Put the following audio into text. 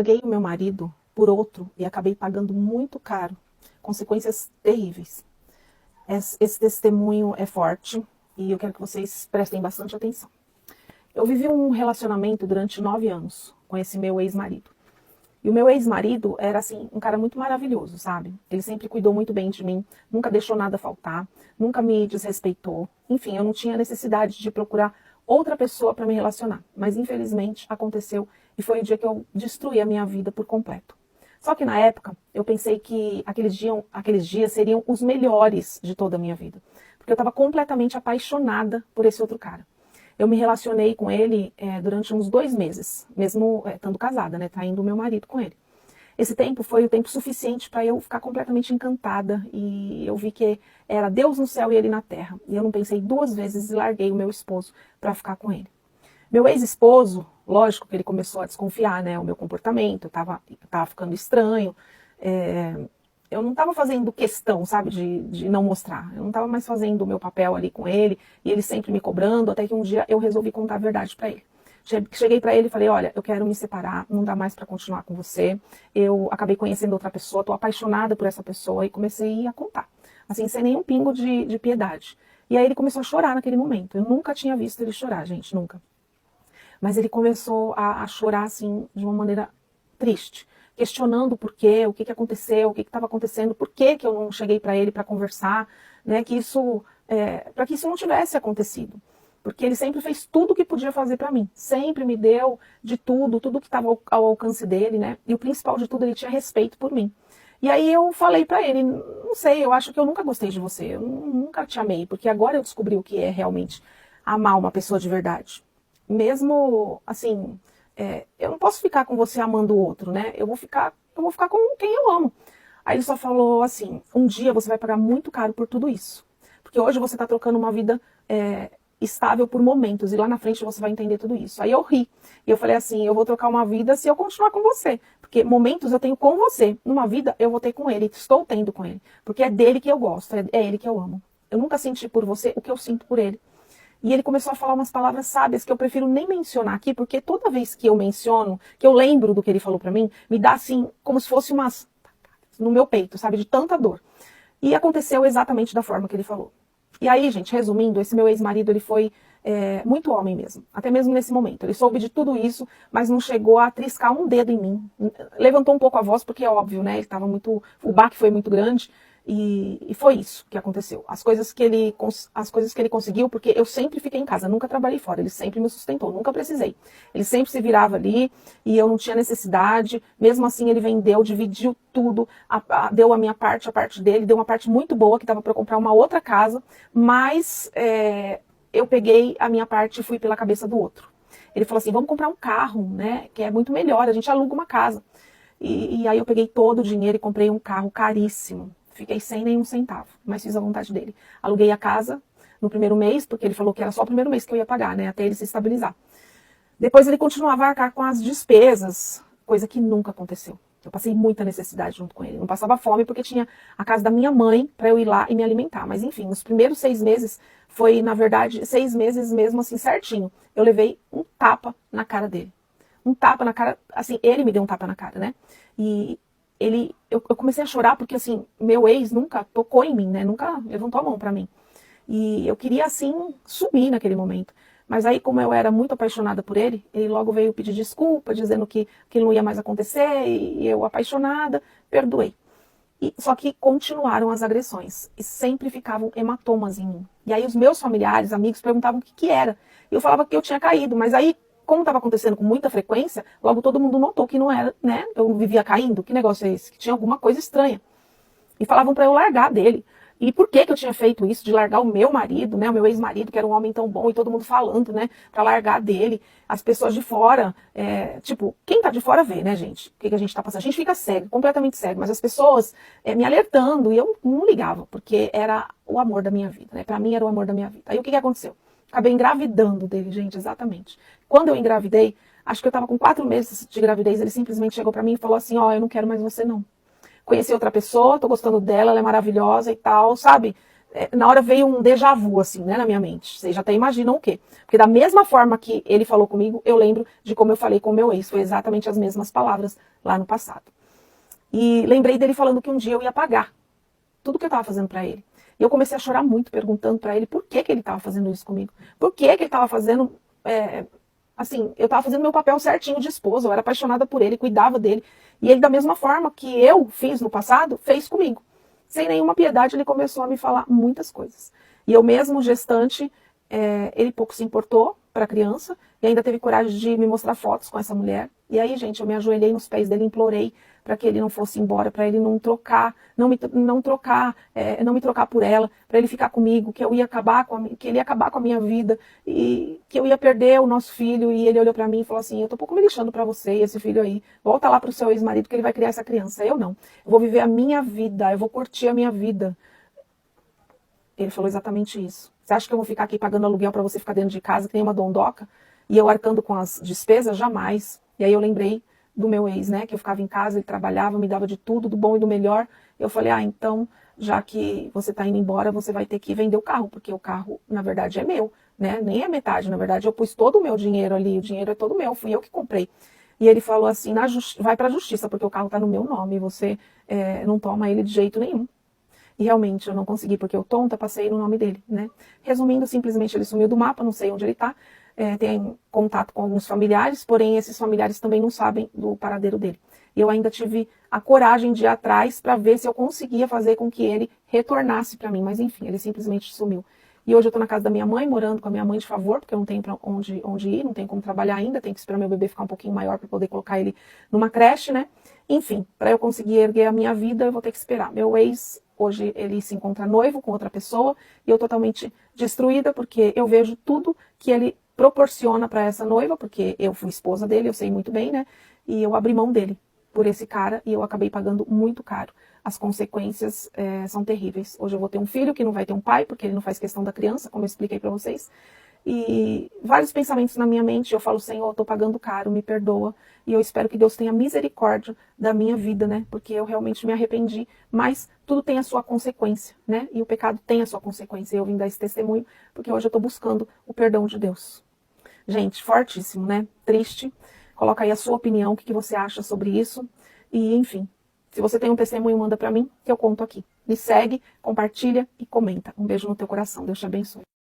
Larguei o meu marido por outro e acabei pagando muito caro, consequências terríveis. Esse testemunho é forte e eu quero que vocês prestem bastante atenção. Eu vivi um relacionamento durante 9 anos com esse meu ex-marido. E o meu ex-marido era, assim, um cara muito maravilhoso, sabe? Ele sempre cuidou muito bem de mim, nunca deixou nada faltar, nunca me desrespeitou. Enfim, eu não tinha necessidade de procurar outra pessoa para me relacionar. Mas, infelizmente, aconteceu e foi o dia que eu destruí a minha vida por completo. Só que, na época, eu pensei que aqueles dias seriam os melhores de toda a minha vida. Porque eu estava completamente apaixonada por esse outro cara. Eu me relacionei com ele durante uns 2 meses, mesmo estando casada, né, traindo o meu marido com ele. Esse tempo foi o tempo suficiente para eu ficar completamente encantada e eu vi que era Deus no céu e ele na terra. E eu não pensei 2 vezes e larguei o meu esposo para ficar com ele. Meu ex-esposo, lógico que ele começou a desconfiar, né, o meu comportamento, eu tava ficando estranho, eu não estava fazendo questão, sabe, de não mostrar. Eu não estava mais fazendo o meu papel ali com ele, e ele sempre me cobrando, até que um dia eu resolvi contar a verdade para ele. Cheguei para ele e falei, olha, eu quero me separar, não dá mais para continuar com você. Eu acabei conhecendo outra pessoa, estou apaixonada por essa pessoa, e comecei a contar, assim, sem nenhum pingo de piedade. E aí ele começou a chorar naquele momento. Eu nunca tinha visto ele chorar, gente, nunca. Mas ele começou a chorar, assim, de uma maneira triste, questionando o porquê, o que aconteceu, o que estava acontecendo, por que eu não cheguei para ele para conversar, né, para que isso não tivesse acontecido. Porque ele sempre fez tudo o que podia fazer para mim, sempre me deu de tudo que estava ao alcance dele, né, e o principal de tudo, ele tinha respeito por mim. E aí eu falei para ele, não sei, eu acho que eu nunca gostei de você, eu nunca te amei, porque agora eu descobri o que é realmente amar uma pessoa de verdade. Mesmo, assim, eu não posso ficar com você amando o outro, né? Eu vou ficar com quem eu amo. Aí ele só falou assim, um dia você vai pagar muito caro por tudo isso. Porque hoje você está trocando uma vida estável por momentos, e lá na frente você vai entender tudo isso. Aí eu ri, e eu falei assim, eu vou trocar uma vida se eu continuar com você. Porque momentos eu tenho com você, numa vida eu vou ter com ele, estou tendo com ele. Porque é dele que eu gosto, é ele que eu amo. Eu nunca senti por você o que eu sinto por ele. E ele começou a falar umas palavras sábias que eu prefiro nem mencionar aqui, porque toda vez que eu menciono, que eu lembro do que ele falou pra mim, me dá assim, como se fosse umas no meu peito, sabe, de tanta dor. E aconteceu exatamente da forma que ele falou. E aí, gente, resumindo, esse meu ex-marido, ele foi muito homem mesmo, até mesmo nesse momento. Ele soube de tudo isso, mas não chegou a triscar um dedo em mim. Levantou um pouco a voz, porque é óbvio, né, ele tava muito, o baque foi muito grande. E foi isso que aconteceu. As coisas que ele conseguiu, porque eu sempre fiquei em casa, nunca trabalhei fora, ele sempre me sustentou, nunca precisei. Ele sempre se virava ali e eu não tinha necessidade. Mesmo assim, ele vendeu, dividiu tudo, deu a minha parte, a parte dele, deu uma parte muito boa que estava para comprar uma outra casa, mas eu peguei a minha parte e fui pela cabeça do outro. Ele falou assim, vamos comprar um carro, né, que é muito melhor, a gente aluga uma casa. E aí eu peguei todo o dinheiro e comprei um carro caríssimo. Fiquei sem nenhum centavo, mas fiz a vontade dele. Aluguei a casa no primeiro mês, porque ele falou que era só o primeiro mês que eu ia pagar, né, até ele se estabilizar. Depois ele continuava a arcar com as despesas, coisa que nunca aconteceu. Eu passei muita necessidade junto com ele. Não passava fome porque tinha a casa da minha mãe para eu ir lá e me alimentar. Mas enfim, os primeiros 6 meses foi, na verdade, 6 meses mesmo assim certinho. Eu levei um tapa na cara dele. Um tapa na cara, assim, ele me deu um tapa na cara, né? E eu comecei a chorar porque, assim, meu ex nunca tocou em mim, né? Nunca levantou a mão pra mim. E eu queria, assim, sumir naquele momento. Mas aí, como eu era muito apaixonada por ele, ele logo veio pedir desculpa, dizendo que não ia mais acontecer, e eu, apaixonada, perdoei. Só que continuaram as agressões, e sempre ficavam hematomas em mim. E aí os meus familiares, amigos, perguntavam o que era. E eu falava que eu tinha caído, mas aí, como estava acontecendo com muita frequência, logo todo mundo notou que não era, né? Eu vivia caindo, que negócio é esse? Que tinha alguma coisa estranha. E falavam para eu largar dele. E por que eu tinha feito isso, de largar o meu marido, né? O meu ex-marido, que era um homem tão bom, e todo mundo falando, né? Para largar dele. As pessoas de fora, tipo, quem tá de fora vê, né, gente? O que a gente tá passando? A gente fica cego, completamente cego. Mas as pessoas me alertando, e eu não ligava, porque era o amor da minha vida, né? Para mim era o amor da minha vida. Aí o que aconteceu? Acabei engravidando dele, gente, exatamente. Quando eu engravidei, acho que eu tava com 4 meses de gravidez, ele simplesmente chegou pra mim e falou assim, eu não quero mais você não. Conheci outra pessoa, tô gostando dela, ela é maravilhosa e tal, sabe? na hora veio um déjà vu, assim, né, na minha mente. Vocês já até imaginam o quê? Porque da mesma forma que ele falou comigo, eu lembro de como eu falei com o meu ex. Foi exatamente as mesmas palavras lá no passado. E lembrei dele falando que um dia eu ia pagar tudo que eu estava fazendo para ele. E eu comecei a chorar muito, perguntando para ele por que ele estava fazendo isso comigo. Por que ele estava fazendo... assim, eu estava fazendo meu papel certinho de esposa, eu era apaixonada por ele, cuidava dele. E ele, da mesma forma que eu fiz no passado, fez comigo. Sem nenhuma piedade, ele começou a me falar muitas coisas. E eu mesmo, gestante, ele pouco se importou para a criança e ainda teve coragem de me mostrar fotos com essa mulher. E aí, gente, eu me ajoelhei nos pés dele, implorei para que ele não fosse embora, para ele não trocar, não me trocar por ela, para ele ficar comigo, que eu ia acabar que ele ia acabar com a minha vida e que eu ia perder o nosso filho. E ele olhou para mim e falou assim: eu tô pouco me lixando para você e esse filho aí, volta lá pro seu ex-marido que ele vai criar essa criança. Eu não, eu vou viver a minha vida, eu vou curtir a minha vida. Ele falou exatamente isso. Você acha que eu vou ficar aqui pagando aluguel para você ficar dentro de casa que nem uma dondoca? E eu arcando com as despesas? Jamais. E aí eu lembrei do meu ex, né? Que eu ficava em casa, ele trabalhava, me dava de tudo, do bom e do melhor. Eu falei, então, já que você está indo embora, você vai ter que vender o carro, porque o carro, na verdade, é meu, né? Nem é metade, na verdade, eu pus todo o meu dinheiro ali, o dinheiro é todo meu, fui eu que comprei. E ele falou assim, vai para a justiça, porque o carro está no meu nome, você não toma ele de jeito nenhum. E realmente eu não consegui, porque eu tonta passei no nome dele, né? Resumindo, simplesmente ele sumiu do mapa, não sei onde ele está, tem contato com alguns familiares, porém esses familiares também não sabem do paradeiro dele. E eu ainda tive a coragem de ir atrás para ver se eu conseguia fazer com que ele retornasse para mim, mas enfim, ele simplesmente sumiu. E hoje eu estou na casa da minha mãe, morando com a minha mãe de favor, porque eu não tenho para onde ir, não tenho como trabalhar ainda, tenho que esperar meu bebê ficar um pouquinho maior para poder colocar ele numa creche, né? Enfim, para eu conseguir erguer a minha vida, eu vou ter que esperar. Meu ex, hoje ele se encontra noivo com outra pessoa e eu totalmente destruída porque eu vejo tudo que ele proporciona para essa noiva, porque eu fui esposa dele, eu sei muito bem, né? E eu abri mão dele por esse cara e eu acabei pagando muito caro. As consequências são terríveis. Hoje eu vou ter um filho que não vai ter um pai, porque ele não faz questão da criança, como eu expliquei para vocês. E vários pensamentos na minha mente, eu falo, Senhor, eu estou pagando caro, me perdoa. E eu espero que Deus tenha misericórdia da minha vida, né? Porque eu realmente me arrependi, mas tudo tem a sua consequência, né? E o pecado tem a sua consequência. Eu vim dar esse testemunho, porque hoje eu estou buscando o perdão de Deus. Gente, fortíssimo, né? Triste. Coloca aí a sua opinião, o que você acha sobre isso. E, enfim, se você tem um testemunho, manda para mim, que eu conto aqui. Me segue, compartilha e comenta. Um beijo no teu coração. Deus te abençoe.